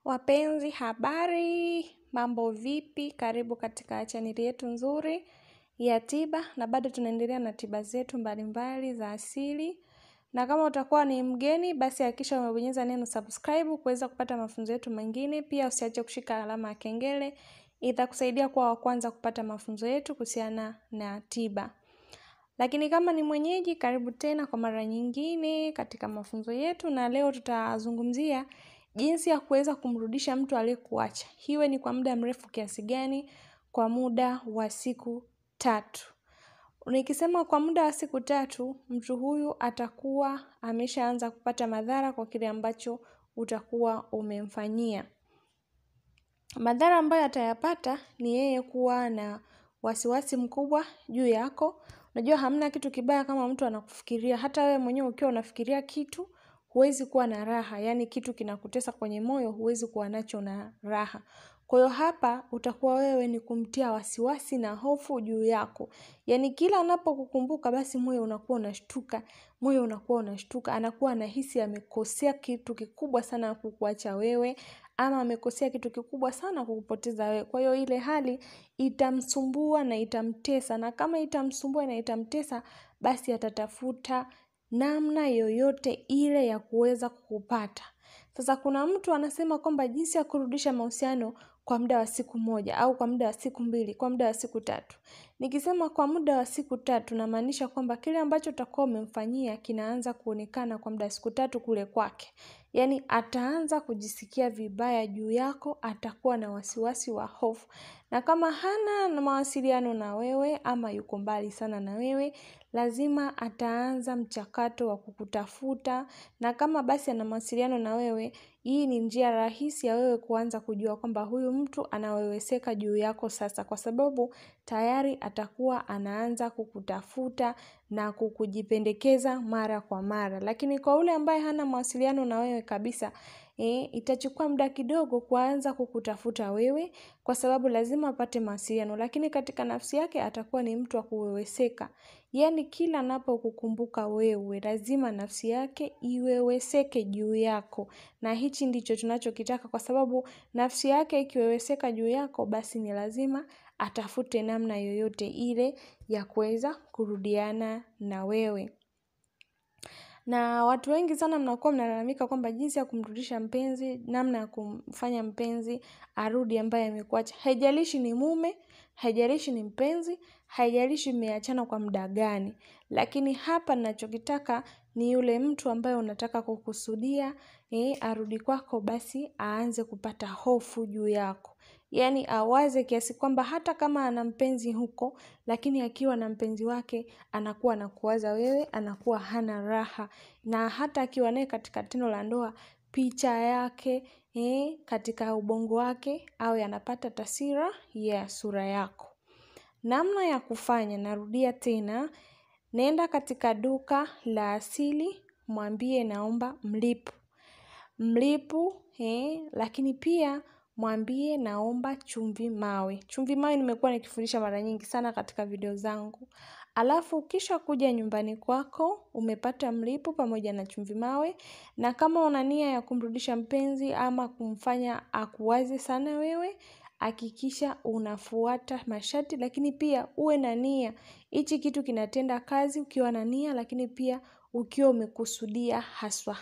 Wapenzi, habari, mambo vipi? Karibu katika chaneli yetu nzuri ya tiba, na bado tunaendelea na tiba zetu mbalimbali za asili. Na kama utakuwa ni mgeni, basi hakikisha umebonyeza neno subscribe kuweza kupata mafunzo yetu mengine. Pia usiache kushika alama ya kengele, itakusaidia kuwa wa kwanza kupata mafunzo yetu kuhusiana na tiba. Lakini kama ni mwenyeji, karibu tena kwa mara nyingine katika mafunzo yetu, na leo tutazungumzia jinsi ya kuweza kumrudisha mtu aliyekuacha. Iwe ni kwa muda mrefu kiasi gani? Kwa muda wa siku 3. Nikisema kwa muda wa siku 3, mtu huyu atakuwa ameshaanza kupata madhara kwa kile ambacho utakuwa umemfanyia. Madhara ambayo atayapata ni yeye kuwa na wasiwasi mkubwa juu yako. Unajua hamna kitu kibaya kama mtu anakufikiria. Hata wewe mwenyewe ukiwa unafikiria kitu, huwezi kuwa na raha. Yaani kitu kinakutesa kwenye moyo, huwezi kuwa nacho na raha. Kwa hiyo hapa utakuwa wewe ni kumtia wasiwasi na hofu juu yako. Yaani kila anapokukumbuka basi moyo unakuwa unashtuka. Moyo unakuwa unashtuka. Anakuwa anahisi amekosea kitu kikubwa sana kukuacha wewe, ama amekosea kitu kikubwa sana kukupoteza wewe. Kwa hiyo ile hali itamsumbua na itamtesa, na kama itamsumbua na itamtesa, basi atatafuta namna yoyote ile ya kuweza kukupata. Sasa kuna mtu anasema kwamba jinsi ya kurudisha mahusiano kwa muda wa siku 1 au kwa muda wa siku 2, kwa muda wa siku 3. Nikisema kwa muda wa siku 3 namaanisha kwamba kile ambacho utakuwa umemfanyia kinaanza kuonekana kwa muda wa siku 3 kule kwake. Yaani ataanza kujisikia vibaya juu yako, atakuwa na wasiwasi wa hofu. Na kama hana mawasiliano na wewe ama yuko mbali sana na wewe, lazima ataanza mchakato wa kukutafuta. Na kama basi ana mawasiliano na wewe, hii ni njia rahisi ya wewe kuanza kujua kwamba huyu mtu anaweweseka juu yako sasa, kwa sababu tayari atakuwa anaanza kukutafuta na kukujipendekeza mara kwa mara. Lakini kwa ule ambaye hana mawasiliano na wewe kabisa, itachukua muda kidogo kuanza kukutafuta wewe, kwa sababu lazima apate mawasiliano. Lakini katika nafsi yake atakuwa ni mtu wa kuweweseka. Yaani kila anapokukumbuka wewe, lazima nafsi yake iweweseke juu yako. Na hichi ndicho tunachokitaka, kwa sababu nafsi yake ikiweweseka juu yako, basi ni lazima atafute namna yoyote ile ya kuweza kurudiana na wewe. Na watu wengi sana mnakuwa mnalalamika kwamba jinsi ya kumrudisha mpenzi, namna ya kumfanya mpenzi arudi ambaye amekuacha. Haijalishi ni mume, haijalishi ni mpenzi, haijalishi mmeachana kwa muda gani. Lakini hapa ninachokitaka ni yule mtu ambaye unataka kukusudia arudi kwako, basi aanze kupata hofu juu yako. Yaani awaze kiasi kwamba hata kama ana mpenzi huko, lakini akiwa na mpenzi wake anakuwa anakuwaza wewe, anakuwa hana raha. Na hata akiwa naye katika tendo la ndoa, picha yake katika ubongo wake awe anapata taswira ya sura yako. Namna ya kufanya, narudia tena, nenda katika duka la asili, mwambie naomba mlipu, lakini pia mwambie naomba chumvi mawe. Chumvi mawe nimekuwa nikifundisha mara nyingi sana katika video zangu. Alafu kisha kuja nyumbani kwako, umepata mlipu pamoja na chumvi mawe, na kama una nia ya kumrudisha mpenzi ama kumfanya akuwaze sana wewe, hakikisha unafuata masharti, lakini pia uwe na nia. Hichi kitu kinatenda kazi ukiwa na nia, lakini pia ukiwa umekusudia haswa.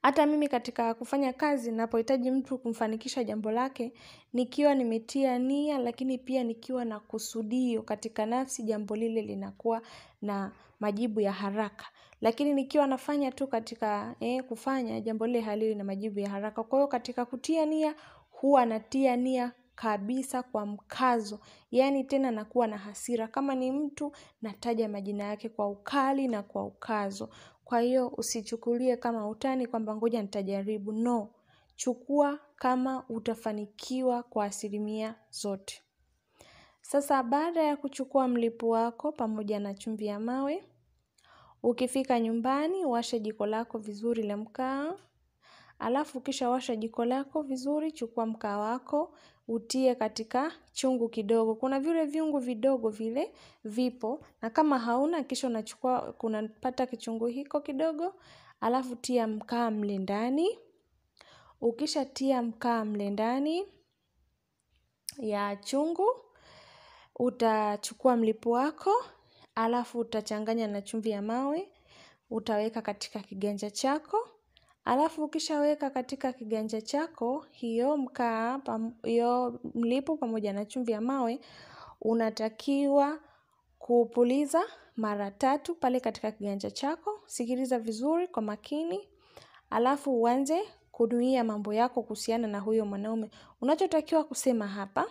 Hata mimi katika kufanya kazi ninapohitaji mtu kumfanikisha jambo lake, nikiwa nimetia nia, lakini pia nikiwa na kusudio katika nafsi, jambo lile linakuwa na majibu ya haraka. Lakini nikiwa nafanya tu katika kufanya jambo lile haliwi na majibu ya haraka. Kwa hiyo katika kutia nia, huwa natia nia kabisa kwa mkazo. Yaani tena nakuwa na hasira. Kama ni mtu, nataja majina yake kwa ukali na kwa ukazo. Kwa hiyo usichukulie kama utani kwamba ngoja nitajaribu. No, chukua kama utafanikiwa kwa 100% zote. Sasa baada ya kuchukua mlipu wako pamoja na chumvi ya mawe, ukifika nyumbani, washa jiko lako vizuri la mkaa. Alafu kisha washa jiko lako vizuri, chukua mkaa wako, utie katika chungu kidogo. Kuna vile viungu vidogo vile vipo, na kama hauna kisha unachukua, kunapata kichungu hiko kidogo, alafu tia mkaa mle ndani. Ukishatia mkaa mle ndani ya chungu, utachukua mlipu wako, alafu utachanganya na chumvi ya mawe, utaweka katika kiganja chako. Alafu ukishaweka katika kiganja chako, hiyo mkaa, hiyo mlipu pamoja na chumvi ya mawe, unatakiwa kupuliza mara 3 pale katika kiganja chako. Sikiliza vizuri kwa makini. Alafu uanze kunuia mambo yako kuhusiana na huyo mwanaume. Unachotakiwa kusema hapa,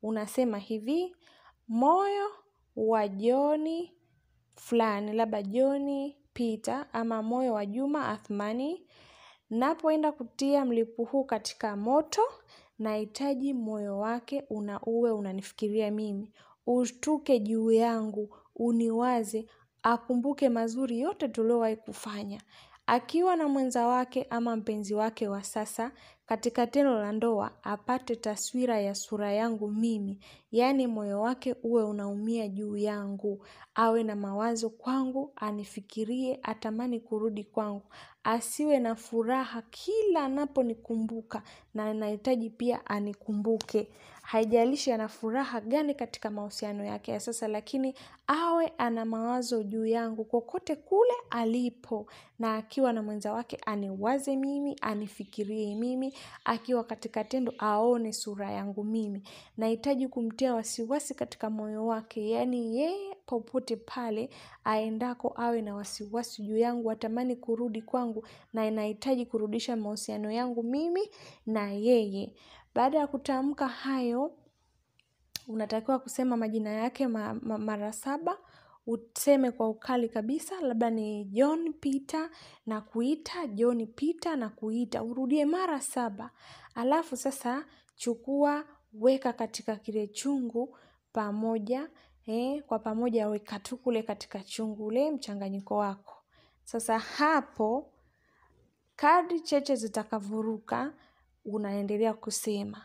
unasema hivi: moyo wa John fulani, labda John Peter ama moyo wa Juma Athmani, napoenda kutia mlipu huu katika moto, nahitaji moyo wake uwe unanifikiria mimi, ushtuke juu yangu, uniwaze, akumbuke mazuri yote tuliowahi kufanya. Akiwa na mwenza wake ama mpenzi wake wa sasa, katika tendo la ndoa apate taswira ya sura yangu mimi, yaani moyo wake uwe unaumia juu yangu, awe na mawazo kwangu, anifikirie, atamani kurudi kwangu, asiwe na furaha kila anaponikumbuka, na nahitaji pia anikumbuke. Haijalishi ana furaha gani katika mahusiano yake ya sasa, lakini awe ana mawazo juu yangu kokote kule alipo, na akiwa na mwenza wake aniwaze mimi, anifikirie mimi, akiwa katika tendo aone sura yangu mimi. Nahitaji kumtia wasiwasi katika moyo wake, yaani yeye popote pale aendako awe na wasiwasi juu yangu, atamani kurudi kwangu, na nahitaji kurudisha mahusiano yangu mimi na yeye. Baada ya kutamka hayo, unatakiwa kusema majina yake mara 7. Useme kwa ukali kabisa, labda ni John Peter na kuita, John Peter na kuita. Urudie mara 7. Alafu sasa chukua, weka katika kile chungu pamoja, kwa pamoja weka tu kule katika chungu ule mchanganyiko wako. Sasa hapo kadri cheche zitakavuruka, unaendelea kusema.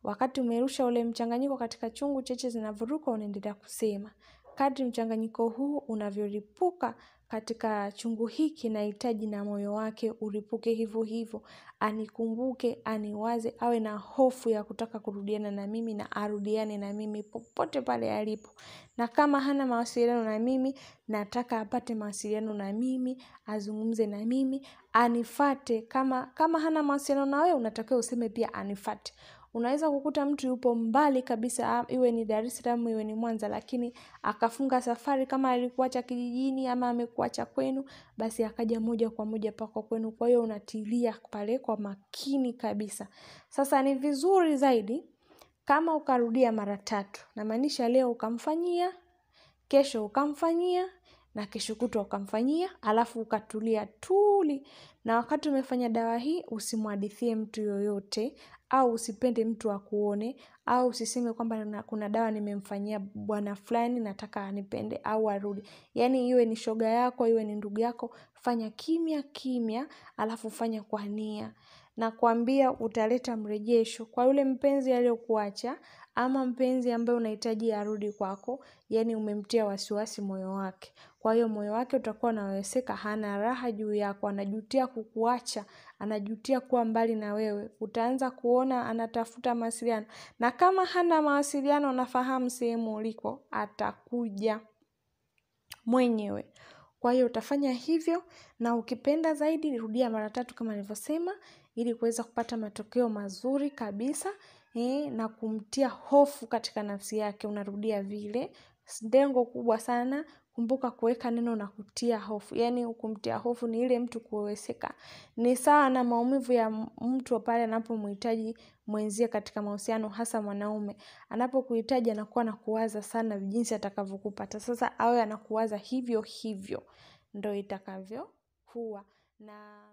Wakati umerusha ule mchanganyiko katika chungu, cheche zinavuruka, unaendelea kusema. Kadri mchanganyiko huu unavyolipuka katika chungu hiki, nahitaji na moyo wake ulipuke hivyo hivyo. Anikumbuke, aniwaze, awe na hofu ya kutaka kurudiana na mimi na arudiane na mimi popote pale alipo. Na kama hana mawasiliano na mimi, nataka apate mawasiliano na mimi, azungumze na mimi, anifate. Kama hana mawasiliano na wewe, unatakiwa useme pia anifate. Unaweza kukuta mtu yupo mbali kabisa, iwe ni Dar es Salaam, iwe ni Mwanza, lakini akafunga safari, kama alikuacha kijijini ama amekuacha kwenu, basi akaja moja kwa moja pako kwenu. Kwa hiyo unatilia pale kwa makini kabisa. Sasa ni vizuri zaidi kama ukarudia mara 3. Namaanisha leo ukamfanyia, kesho ukamfanyia, na kesho kutwa ukamfanyia, alafu ukatulia tuli. Na wakati umefanya dawa hii, usimhadithie mtu yoyote, au usipende mtu akuone, au usiseme kwamba kuna dawa nimemfanyia bwana fulani nataka anipende au arudi. Yaani iwe ni shoga yako, iwe ni ndugu yako, fanya kimya kimya, alafu fanya kwa nia. Na kuambia utaleta mrejesho kwa yule mpenzi aliyekuacha ama mpenzi ambaye unahitaji arudi kwako, yaani umemtia wasiwasi moyo wake. Kwa hiyo moyo wake utakuwa unaweseka, hana raha juu yako, anajutia kukuacha, anajutia kuwa mbali na wewe. Utaanza kuona anatafuta mawasiliano. Na kama hana mawasiliano, nafahamu sehemu uliko, atakuja mwenyewe. Kwa hiyo utafanya hivyo, na ukipenda zaidi rudia mara 3 kama nilivyosema, ili kuweza kupata matokeo mazuri kabisa, na kumtia hofu katika nafsi yake. Unarudia vile. Lengo kubwa sana, kumbuka kuweka neno na kutia hofu. Yaani kumtia hofu ni ile mtu kuweseka. Ni sawa na maumivu ya mtu pale anapomhitaji mwenzie katika mahusiano, hasa mwanaume. Anapokuhitaji anakuwa anakuwaza sana jinsi atakavyokupata. Sasa awe anakuwaza hivyo hivyo, ndio itakavyo kuwa. Na